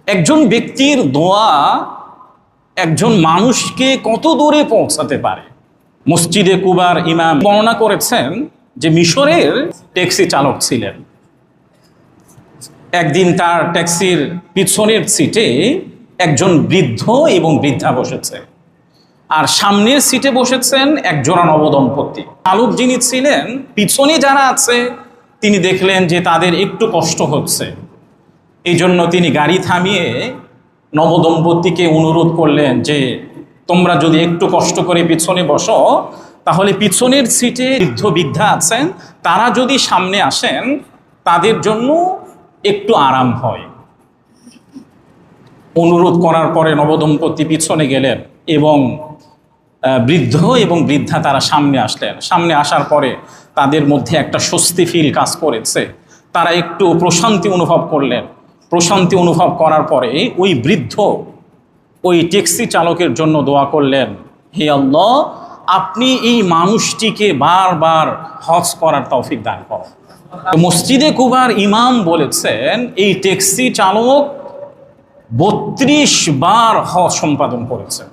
একজন ব্যক্তির দোয়া একজন মানুষকে কত দূরে পৌঁছাতে পারে। মসজিদে কুবার ইমাম বর্ণনা করেছেন যে মিশরের ট্যাক্সি চালক ছিলেন। একদিন তার ট্যাক্সির পিছনের সিটে একজন বৃদ্ধ এবং বৃদ্ধা বসেছে, আর সামনের সিটে বসেছেন একজোড়া নবদম্পতি। চালক যিনি ছিলেন, পিছনে যারা আছে তিনি দেখলেন যে তাদের একটু কষ্ট হচ্ছে, এই জন্য তিনি গাড়ি থামিয়ে নবদম্পতিকে অনুরোধ করলেন যে তোমরা যদি একটু কষ্ট করে পিছনে বসো, তাহলে পিছনের সিটে বৃদ্ধ বৃদ্ধা আছেন, তারা যদি সামনে আসেন তাদের জন্য একটু আরাম হয়। অনুরোধ করার পরে নবদম্পতি পিছনে গেলেন এবং বৃদ্ধ এবং বৃদ্ধা তারা সামনে আসলেন। সামনে আসার পরে তাদের মধ্যে একটা স্বস্তি ফিল কাজ করেছে, তারা একটু প্রশান্তি অনুভব করলেন। প্রশান্তি অনুভব করার পরে ওই বৃদ্ধ ওই ট্যাক্সি চালকের জন্য দোয়া করলেন, হে আল্লাহ, আপনি এই মানুষটিকে বারবার হজ করার তৌফিক দান করুন। মসজিদে কুবার ইমাম বলেছেন এই ট্যাক্সি চালক 32 বার হজ সম্পাদন করেছেন।